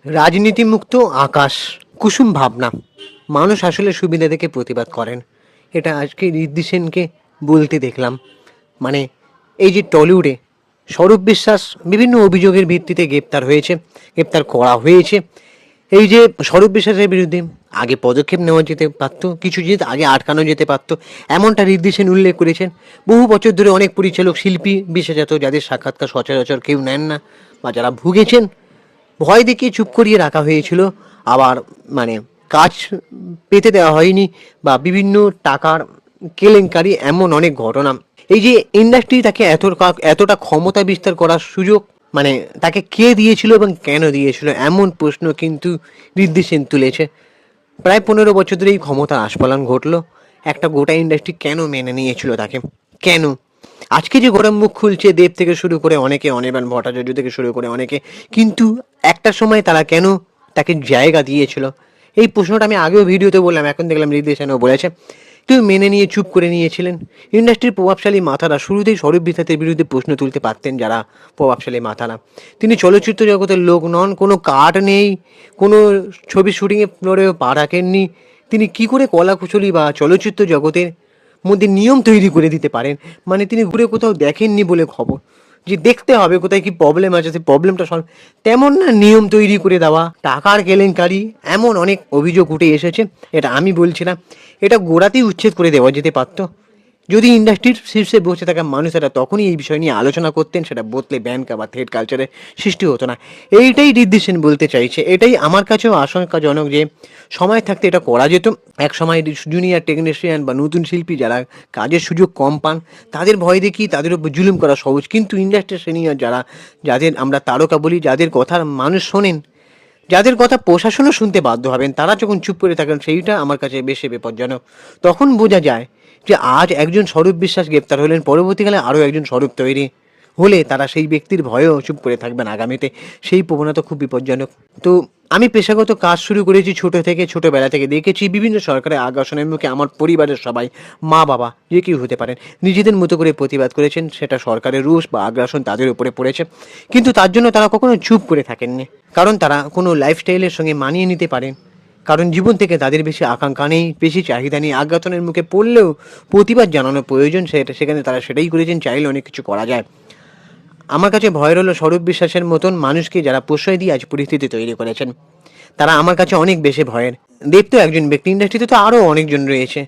রাজনীতিমুক্ত আকাশ, কুসুম ভাবনা, মানুষ আসলে সুবিধা থেকে প্রতিবাদ করেন, এটা আজকে ঋদ্ধি সেনকে বলতে দেখলাম। মানে এই যে টলিউডে স্বরূপ বিশ্বাস বিভিন্ন অভিযোগের ভিত্তিতে গ্রেপ্তার করা হয়েছে। এই যে স্বরূপ বিশ্বাসের বিরুদ্ধে আগে পদক্ষেপ নেওয়া যেতে পারতো, কিছু জিনিস আগে আটকানো যেতে পারতো, এমনটা ঋদ্ধি সেন উল্লেখ করেছেন। বহু বছর ধরে অনেক পরিচালক, শিল্পী, বিশেষত যাদের সাক্ষাৎকার সচরাচর কেউ নেন না বা যারা ভুগেছেন, ভয় দেখিয়ে চুপ করিয়ে রাখা হয়েছিল। আবার মানে কাজ পেতে দেওয়া হয়নি বা বিভিন্ন টাকার কেলেঙ্কারি, এমন অনেক ঘটনা। এই যে ইন্ডাস্ট্রি তাকে এতটা ক্ষমতা বিস্তার করার সুযোগ মানে তাকে কে দিয়েছিল এবং কেন দিয়েছিল, এমন প্রশ্ন কিন্তু ঋদ্ধি সেন তুলেছে। প্রায় 15 বছর ধরে এই ক্ষমতার আস্ফালন ঘটলো। একটা গোটা ইন্ডাস্ট্রি কেন মেনে নিয়েছিল তাকে? কেন আজকে যে গোটা মুখ খুলছে, দেব থেকে শুরু করে অনেকে, অনির্বাণ ভট্টাচার্য থেকে শুরু করে অনেকে, কিন্তু একটা সময় তারা কেন তাকে জায়গা দিয়েছিল? এই প্রশ্নটা আমি আগেও ভিডিওতে বললাম, এখন দেখলাম ঋদ্ধি সেনও বলেছে। কেউ মেনে নিয়ে চুপ করে নিয়েছিলেন। ইন্ডাস্ট্রির প্রভাবশালী মাথারা শুরুতেই স্বরূপ বিশ্বাসের বিরুদ্ধে প্রশ্ন তুলতে পারতেন, যারা প্রভাবশালী মাথারা। তিনি চলচ্চিত্র জগতের লোক নন, কোনো কার্ড নেই, কোনো ছবি শুটিংয়ে ফ্লোরেও পা রাখেননি। তিনি কি করে কলাকুশলী বা চলচ্চিত্র জগতের মধ্যে নিয়ম তৈরি করে দিতে পারেন? মানে তিনি ঘুরে কোথাও দেখেননি বলে খবর, যে দেখতে হবে কোথায় কি প্রবলেম আছে, সেই প্রবলেমটা সলভ, তেমন না নিয়ম তৈরি করে দেওয়া, টাকার কেলেঙ্কারি, এমন অনেক অভিযোগ উঠে এসেছে। এটা আমি বলছিলাম, এটা গোড়াতেই উচ্ছেদ করে দেওয়া যেতে পারতো। যদি ইন্ডাস্ট্রির শীর্ষে বসে থাকা মানুষেরা তখনই এই বিষয় নিয়ে আলোচনা করতেন, সেটা বোতলে ব্যান বা থ্রেড কালচারের সৃষ্টি হতো না। এইটাই ঋদ্ধি সেন বলতে চাইছে। এটাই আমার কাছেও আশঙ্কাজনক যে সময় থাকতে এটা করা যেত। এক সময় জুনিয়র টেকনিশিয়ান বা নতুন শিল্পী যারা কাজের সুযোগ কম পান, তাদের ভয় দেখিয়ে তাদের উপর জুলুম করা সহজ। কিন্তু ইন্ডাস্ট্রির সিনিয়র যারা, যাদের আমরা তারকা বলি, যাদের কথা মানুষ শোনেন, যাদের কথা প্রশাসনও শুনতে বাধ্য হবেন, তারা যখন চুপ করে থাকেন, সেইটা আমার কাছে বেশি বিপজ্জনক। তখন বোঝা যায় যে আজ একজন স্বরূপ বিশ্বাস গ্রেপ্তার হলেন, পরবর্তীকালে আরও একজন স্বরূপ তৈরি হলে তারা সেই ব্যক্তির ভয়েও চুপ করে থাকবেন আগামীতে। সেই প্রবণতা খুব বিপজ্জনক। তো আমি পেশাগত কাজ শুরু করেছি ছোটোবেলা থেকে দেখেছি বিভিন্ন সরকারের আগ্রাসনের মুখে আমার পরিবারের সবাই, মা বাবা যে কেউ হতে পারেন, নিজেদের মতো করে প্রতিবাদ করেছেন। সেটা সরকারের রুশ বা আগ্রাসন তাদের উপরে পড়েছে, কিন্তু তার জন্য তারা কখনো চুপ করে থাকেননি। কারণ তারা কোনো লাইফস্টাইলের সঙ্গে মানিয়ে নিতে পারেন, কারণ জীবন থেকে তাদের বেশি আকাঙ্ক্ষা নেই, বেশি চাহিদা নেই। আজ্ঞাতনের মুখে পড়লেও প্রতিবাদ জানানো প্রয়োজন, সেখানে তারা সেটাই করেছেন। চাইলে অনেক কিছু করা যায়। আমার কাছে ভয়ের হলো স্বরূপ বিশ্বাসের মতন মানুষকে যারা প্রশ্রয় দিয়ে আজ পরিস্থিতি তৈরি করেছেন, তারা আমার কাছে অনেক বেশি ভয়ের। দেব তো একজন ব্যক্তি, ইন্ডাস্ট্রিতে তো আরও অনেকজন রয়েছে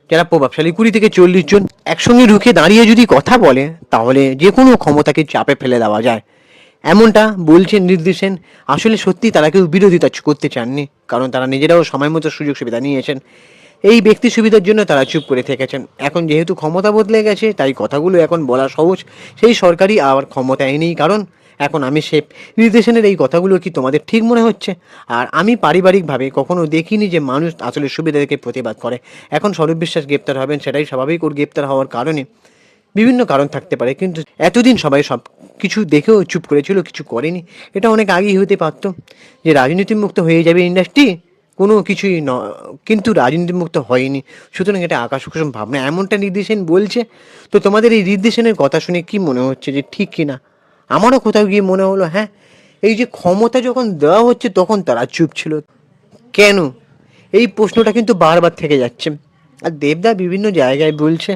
যারা প্রভাবশালী। 20 থেকে 40 জন একসঙ্গে রুখে দাঁড়িয়ে যদি কথা বলে, তাহলে যে কোনো ক্ষমতাকে চাপে ফেলে দেওয়া যায়, এমনটা বলছেন ঋদ্ধি সেন। আসলে সত্যি তারা কেউ বিরোধিতা করতে চাননি, কারণ তারা নিজেরাও সময় মতো সুযোগ সুবিধা নিয়েছেন। এই ব্যক্তি সুবিধার জন্য তারা চুপ করে থেকেছেন। এখন যেহেতু ক্ষমতা বদলে গেছে, তাই কথাগুলো এখন বলা সহজ। সেই সরকারই আবার ক্ষমতায় নেই, কারণ এখন আমি শেফ। ঋদ্ধি সেনের এই কথাগুলো কি তোমাদের ঠিক মনে হচ্ছে? আর আমি পারিবারিকভাবে কখনো দেখিনি যে মানুষ আসলে সুবিধা থেকে প্রতিবাদ করে। এখন স্বরূপ বিশ্বাস গ্রেপ্তার হবেন, সেটাই স্বাভাবিক। ওর গ্রেপ্তার হওয়ার কারণে বিভিন্ন কারণ থাকতে পারে, কিন্তু এতদিন সবাই সব কিছু দেখেও চুপ করেছিল, কিছু করেনি। এটা অনেক আগেই হতে পারতো যে রাজনীতি মুক্ত হয়ে যাবে ইন্ডাস্ট্রি, কোনো কিছুই কিন্তু রাজনীতি মুক্ত হয়নি। সুতরাং এটা আকাশ কুসুম ভাবনা, এমনটা ঋদ্ধি সেন বলছে। তো তোমাদের এই ঋদ্ধি সেনের কথা শুনে কি মনে হচ্ছে, যে ঠিক কিনা? আমারও কোথাও গিয়ে মনে হলো, হ্যাঁ, এই যে ক্ষমতা যখন দেওয়া হচ্ছে তখন তারা চুপ ছিল কেন? এই প্রশ্নটা কিন্তু বারবার থেকে যাচ্ছে। আর দেবদা বিভিন্ন জায়গায় বলছে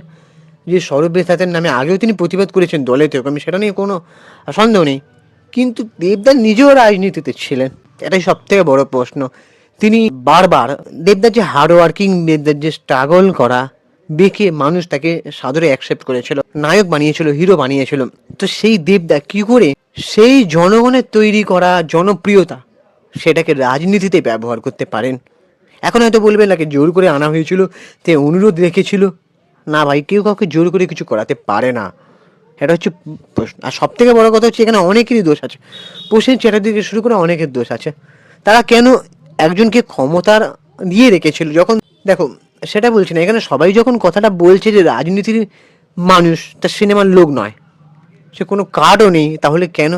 যে সৌরভ বিশ্বাসের নামে আগেও তিনি প্রতিবাদ করেছেন দলেতেও, আমি সেটা নিয়ে কোনো সন্দেহ নেই। কিন্তু দেবদা নিজেও রাজনীতিতে ছিলেন, এটাই সব থেকে বড় প্রশ্ন। তিনি বারবার, দেবদার যে হার্ডওয়ার্কিং, দেবদার যে স্ট্রাগল করা দেখে মানুষ তাকে সাদরে অ্যাকসেপ্ট করেছিল, নায়ক বানিয়েছিল, হিরো বানিয়েছিল। তো সেই দেবদা কি করে সেই জনগণের তৈরি করা জনপ্রিয়তা সেটাকে রাজনীতিতে ব্যবহার করতে পারেন? এখন হয়তো বলবেন নাকি জোর করে আনা হয়েছিল, তে অনুরোধ রেখেছিল। না ভাই, কেউ কাউকে জোর করে কিছু করাতে পারে না, এটা হচ্ছে প্রশ্ন। আর সব থেকে বড় কথা হচ্ছে, এখানে অনেকেরই দোষ আছে। প্রসেন চ্যাটার্জিকে শুরু করে অনেকের দোষ আছে। তারা কেন একজনকে ক্ষমতার দিয়ে রেখেছিল? যখন দেখো, সেটা বলছি না, এখানে সবাই যখন কথাটা বলছে যে রাজনীতির মানুষ তার সিনেমার লোক নয়, সে কোনো কার্ডও নেই, তাহলে কেন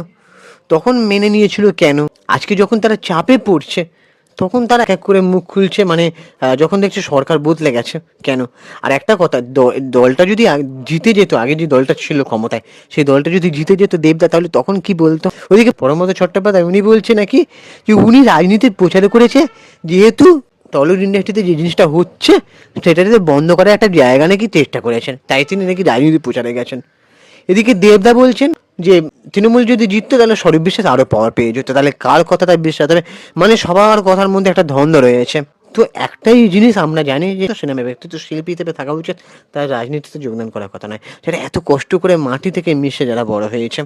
তখন মেনে নিয়েছিল? কেন আজকে যখন তারা চাপে পড়ছে তখন তারা এক এক করে মুখ খুলছে, মানে যখন দেখছে সরকার বদলে গেছে কেন। আর একটা কথা, দলটা যদি জিতে যেত, আগে যে দলটা ছিল ক্ষমতায় সেই দলটা যদি জিতে যেত দেবদা, তাহলে তখন কি বলতো। ওইদিকে প্রমোদ চট্টোপাধ্যায় উনি বলছে নাকি যে উনি রাজনীতির প্রচার করেছে, যেহেতু টলিউড ইন্ডাস্ট্রিতে যে জিনিসটা হচ্ছে সেটা যাতে বন্ধ করার একটা জায়গা নাকি চেষ্টা করেছেন, তাই তিনি নাকি রাজনীতি প্রচারে গেছেন। এদিকে দেবদা বলছেন যে তৃণমূল যদি জিততো তাহলে স্বরূপ বিশ্বাস আরো পাওয়ার পেয়ে যেত, তাহলে কার কথাটা বিশ্বাস হবে, মানে সবার কথার মধ্যে একটা দ্বন্দ্ব রয়েছে। তো একটাই জিনিস আমরা জানি যে সিনেমা ব্যক্তিত্ব শিল্পী হিসেবে থাকা উচিত, তার রাজনীতিতে যোগদান করার কথা নয়। সেটা এত কষ্ট করে মাটি থেকে মিশে যারা বড় হয়েছে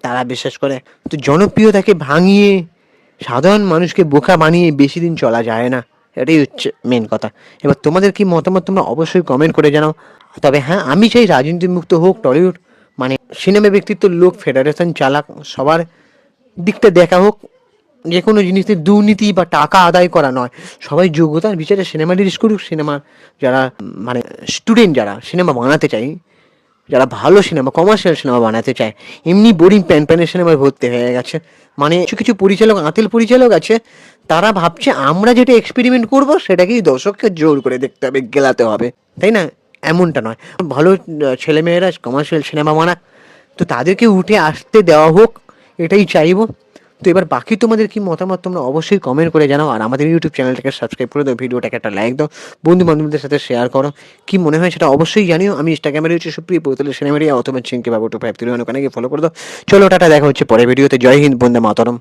তারা বিশ্বাস করে। তো জনপ্রিয়তাকে ভাঙিয়ে সাধারণ মানুষকে বোকা বানিয়ে বেশি দিন চলা যায় না, এটাই হচ্ছে মেন কথা। এবার তোমাদের কি মতামত তোমরা অবশ্যই কমেন্ট করে জানাও। তবে হ্যাঁ, আমি চাই রাজনীতি মুক্ত হোক টলিউড, মানে সিনেমা ব্যক্তিত্ব লোক ফেডারেশন চালাক, সবার দিকটা দেখা হোক, যে কোনো জিনিসে দুর্নীতি বা টাকা আদায় করা নয়, সবাই যোগ্যতার বিচারে সিনেমা রিলিজ করুক। সিনেমার যারা মানে স্টুডেন্ট যারা সিনেমা বানাতে চায়, যারা ভালো সিনেমা কমার্শিয়াল সিনেমা বানাতে চায়, এমনি বোরিং প্যান প্যানের সিনেমায় ভর্তি হয়ে গেছে। মানে কিছু কিছু পরিচালক, আঁতেল পরিচালক আছে, তারা ভাবছে আমরা যেটা এক্সপেরিমেন্ট করব সেটাকেই দর্শককে জোর করে দেখতে হবে, গেলাতে হবে, তাই না? এমনটা নয়, ভালো ছেলেমেয়েরা কমার্শিয়াল সিনেমা বানাক, তো তাদেরকে উঠে আসতে দেওয়া হোক, এটাই চাইবো। তো এবার বাকি তোমাদের কি মতামত তোমরা অবশ্যই কমেন্ট করে জানাও। আর আমাদের ইউটিউব চ্যানেলটাকে সাবস্ক্রাইব করে দাও, ভিডিওটাকে একটা লাইক দাও, বন্ধু বান্ধবদের সাথে শেয়ার করো। কি মনে হয় সেটা অবশ্যই জানিও। আমি ইনস্টাগ্রামে রয়েছে সুপ্রিয় পৈতলের সিনেমারিয়া, অথবা চিনকে বাবু 253 ওখানে গিয়ে ফলো করে দাও। চলো টাটা, দেখা হচ্ছে পরে ভিডিওতে। জয় হিন্দ, বন্দে মাতরম।